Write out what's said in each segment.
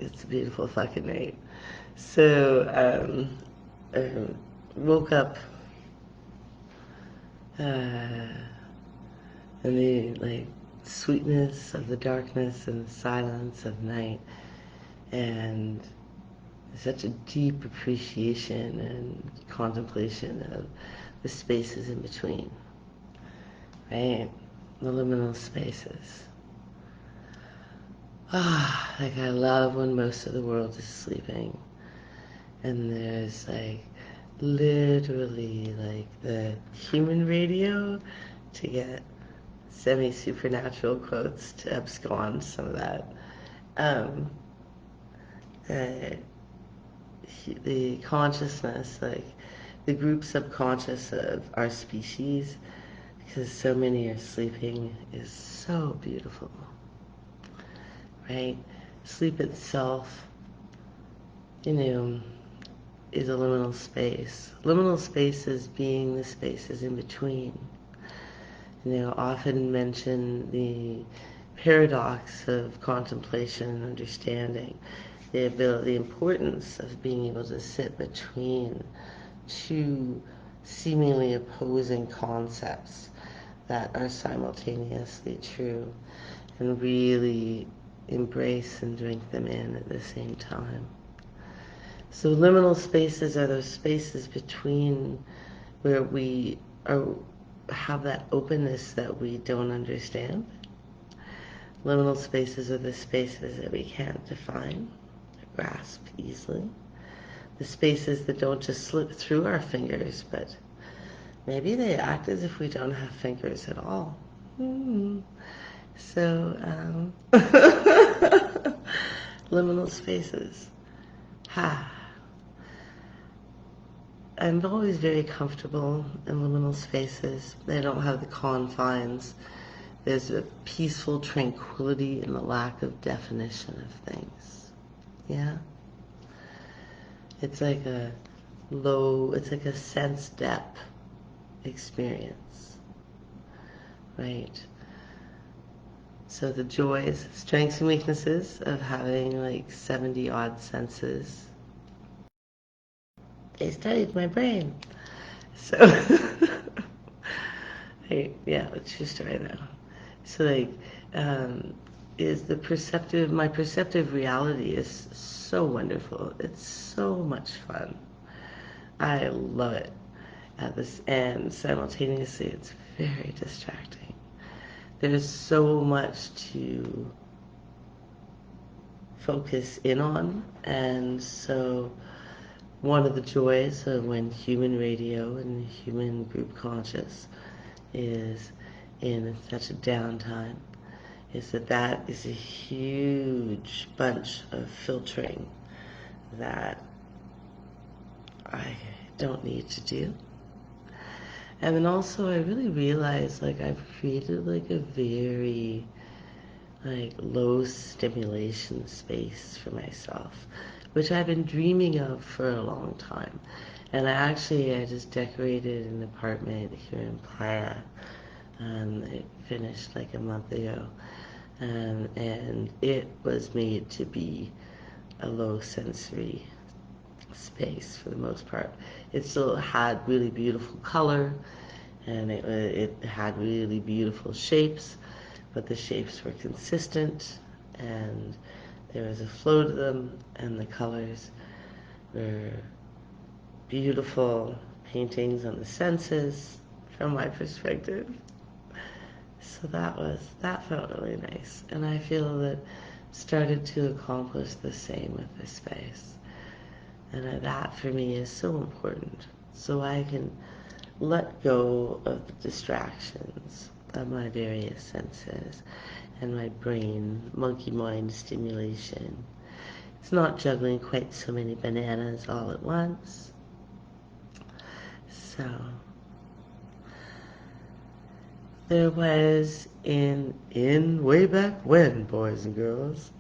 it's a beautiful fucking night. So, woke up in the like sweetness of the darkness and the silence of night, and such a deep appreciation and contemplation of the spaces in between, right? The liminal spaces. Like I love when most of the world is sleeping and there's like literally like the human radio to get semi-supernatural quotes to abscond some of that. Um, uh, the consciousness, like the group subconscious of our species, because so many are sleeping, is so beautiful, right? Sleep itself, you know, is a liminal space. Liminal spaces being the spaces in between. You know, often mention the paradox of contemplation and understanding, the importance of being able to sit between two seemingly opposing concepts that are simultaneously true, and really embrace and drink them in at the same time. So liminal spaces are those spaces between where we are, have that openness that we don't understand. Liminal spaces are the spaces that we can't define or grasp easily. The spaces that don't just slip through our fingers, but maybe they act as if we don't have fingers at all. So, liminal spaces. I'm always very comfortable in liminal spaces. They don't have the confines. There's a peaceful tranquility in the lack of definition of things. Yeah? It's like it's like a sense depth experience, right? So the joys, strengths, and weaknesses of having like 70 odd senses. They studied my brain. So, yeah, it's true story though. So like, is my perceptive reality is so wonderful. It's so much fun. I love it. And simultaneously, it's very distracting. There's so much to focus in on, and so one of the joys of when human radio and human group conscious is in such a downtime is that is a huge bunch of filtering that I don't need to do. And then also I really realized like I've created like a very like low stimulation space for myself, which I've been dreaming of for a long time. And I just decorated an apartment here in Playa. It finished like a month ago. And it was made to be a low sensory space for the most part. It still had really beautiful color, and it had really beautiful shapes, but the shapes were consistent, and there was a flow to them, and the colors were beautiful paintings on the senses from my perspective. So that felt really nice, and I feel that started to accomplish the same with this space. And that for me is so important, so I can let go of the distractions of my various senses and my brain, monkey mind stimulation. It's not juggling quite so many bananas all at once. So there was in way back when, boys and girls,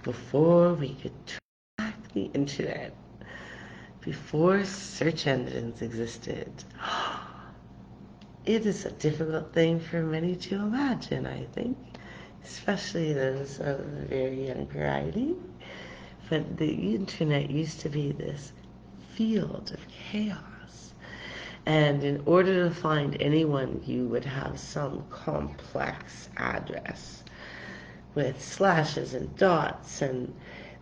before we could track the internet, before search engines existed. It is a difficult thing for many to imagine, I think. especially those of the very young variety. But the internet used to be this field of chaos. And in order to find anyone, you would have some complex address with slashes and dots, and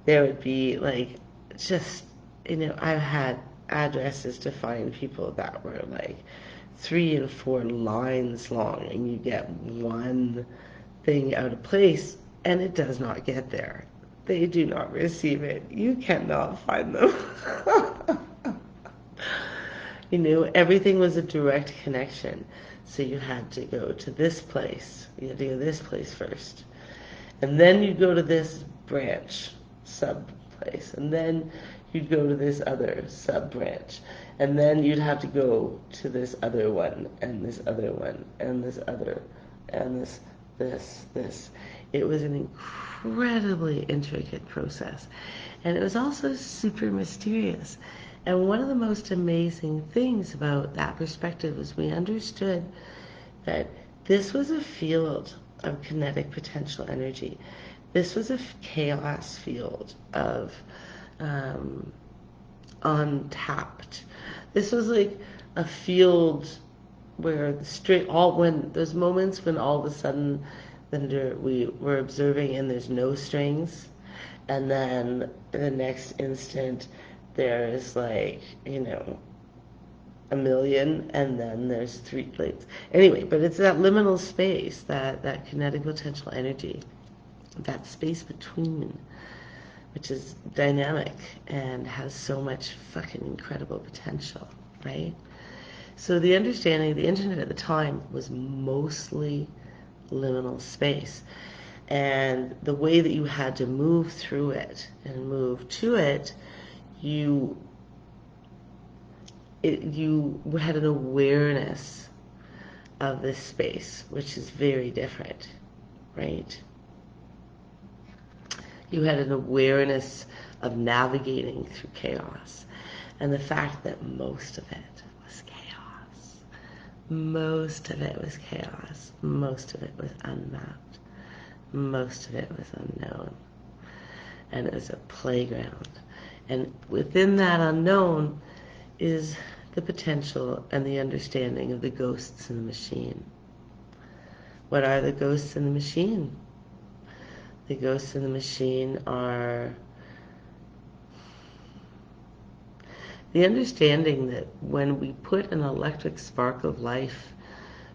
there would be like just, I've had addresses to find people that were like 3 and 4 lines long, and you get one thing out of place and it does not get there. They do not receive it. You cannot find them. Everything was a direct connection. So you had to go to this place. You had to go to this place first. And then you'd go to this branch, sub place. And then you'd go to this other sub branch. And then you'd have to go to this other one, and this other one, and this other, and this. It was an incredibly intricate process. And it was also super mysterious. And one of the most amazing things about that perspective was we understood that this was a field of kinetic potential energy. This was a chaos field of untapped. This was like a field where when those moments when all of a sudden we were observing and there's no strings, and then the next instant there's like, a million, and then there's 3 plates. Anyway, but it's that liminal space, that kinetic potential energy, that space between, which is dynamic and has so much fucking incredible potential, right? So the understanding of the internet at the time was mostly liminal space. And the way that you had to move through it and move to it, you had an awareness of this space, which is very different, right? You had an awareness of navigating through chaos. And the fact that most of it was chaos. Most of it was chaos. Most of it was unmapped. Most of it was unknown. And it was a playground. And within that unknown is the potential and the understanding of the ghosts in the machine. What are the ghosts in the machine? The ghosts in the machine are the understanding that when we put an electric spark of life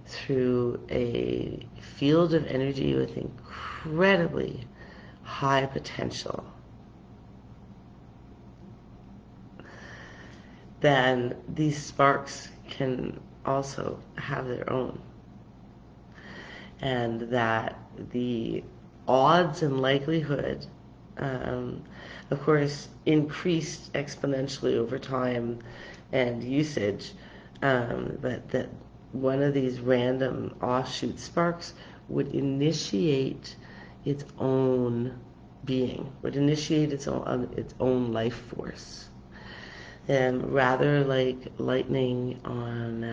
through a field of energy with incredibly high potential, then these sparks can also have their own. And that the odds and likelihood, of course, increased exponentially over time and usage, but that one of these random offshoot sparks would initiate its own being, would initiate its own life force. And rather like lightning on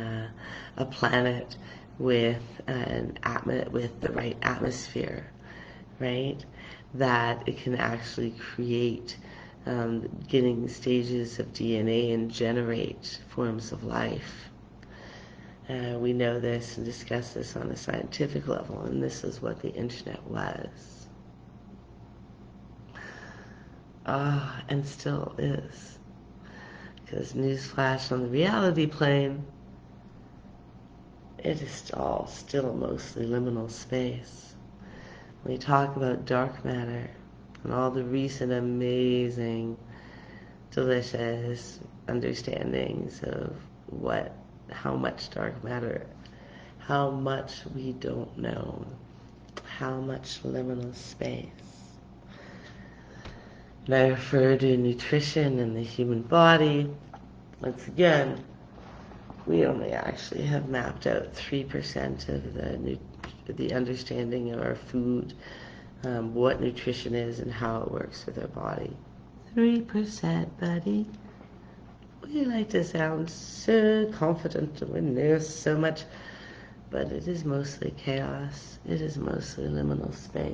a planet with the right atmosphere, right? That it can actually create beginning stages of DNA and generate forms of life. We know this and discuss this on a scientific level, and this is what the internet was. And still is. Because newsflash, on the reality plane, it is all still mostly liminal space. When we talk about dark matter and all the recent amazing, delicious understandings of how much dark matter, how much we don't know, how much liminal space. And I refer to nutrition and the human body. Once again, we only actually have mapped out 3% of the understanding of our food, what nutrition is and how it works with our body. 3%, buddy. We like to sound so confident and we know so much, but it is mostly chaos. It is mostly liminal space.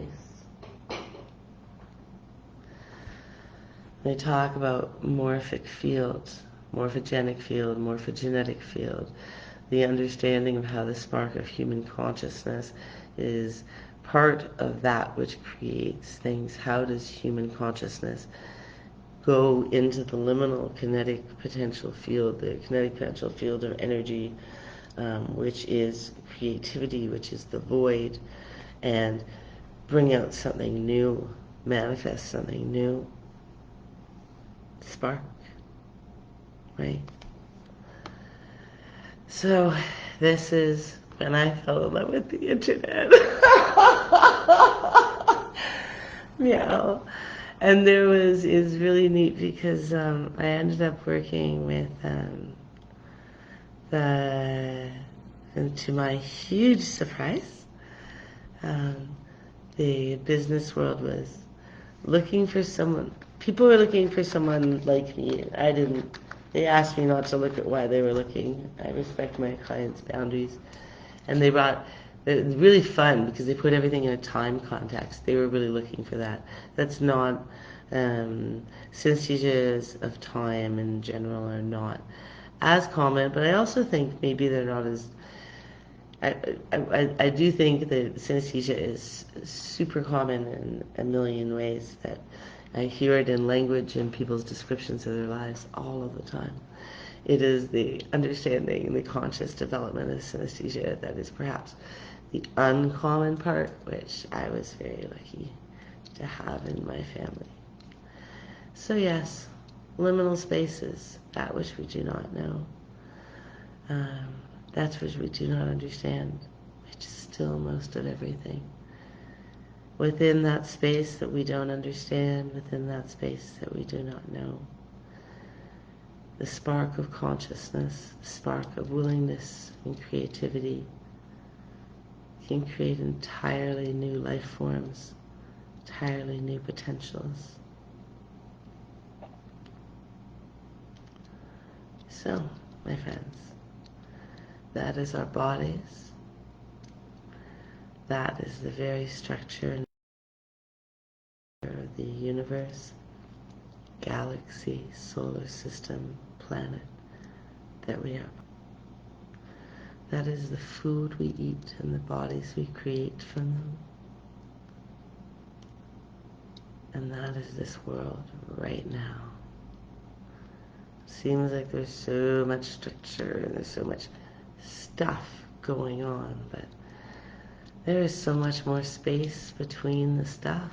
They talk about morphic fields, morphogenic field, morphogenetic field, the understanding of how the spark of human consciousness is part of that which creates things. How does human consciousness go into the liminal kinetic potential field, the kinetic potential field of energy, which is creativity, which is the void, and bring out something new, manifest something new, spark, right? So this is when I fell in love with the internet. Meow. And it's really neat because I ended up working with and to my huge surprise, the business world was looking for someone. People were looking for someone like me. I didn't. They asked me not to look at why they were looking. I respect my clients' boundaries. And it was really fun because they put everything in a time context. They were really looking for that. That's not, synesthesias of time in general are not as common, but I also think maybe they're not as, I do think that synesthesia is super common in a million ways, that I hear it in language and people's descriptions of their lives all of the time. It is the understanding, the conscious development of synesthesia that is perhaps the uncommon part, which I was very lucky to have in my family. So yes, liminal spaces, that which we do not know, that which we do not understand, which is still most of everything. Within that space that we don't understand, within that space that we do not know, the spark of consciousness, the spark of willingness and creativity can create entirely new life forms, entirely new potentials. So, my friends, that is our bodies. That is the very structure of the universe, galaxy, solar system, planet that we are. That is the food we eat and the bodies we create from them. And that is this world right now. Seems like there's so much structure and there's so much stuff going on, but there is so much more space between the stuff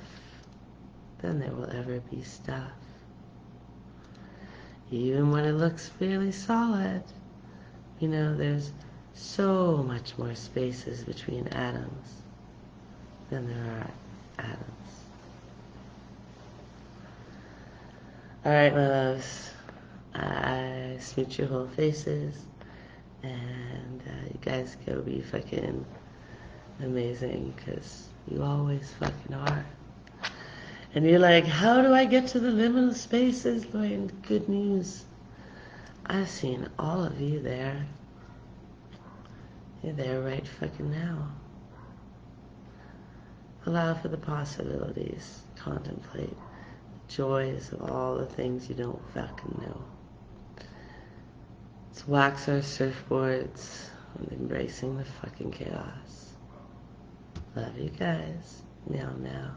than there will ever be stuff. Even when it looks really solid, there's so much more spaces between atoms than there are atoms. Alright, my loves. I smooch your whole faces, and you guys go be fucking amazing, because you always fucking are. And you're like, how do I get to the liminal spaces, Lauren? Good news. I've seen all of you there. You're there right fucking now. Allow for the possibilities. Contemplate the joys of all the things you don't fucking know. Let's wax our surfboards and embracing the fucking chaos. Love you guys. Meow meow.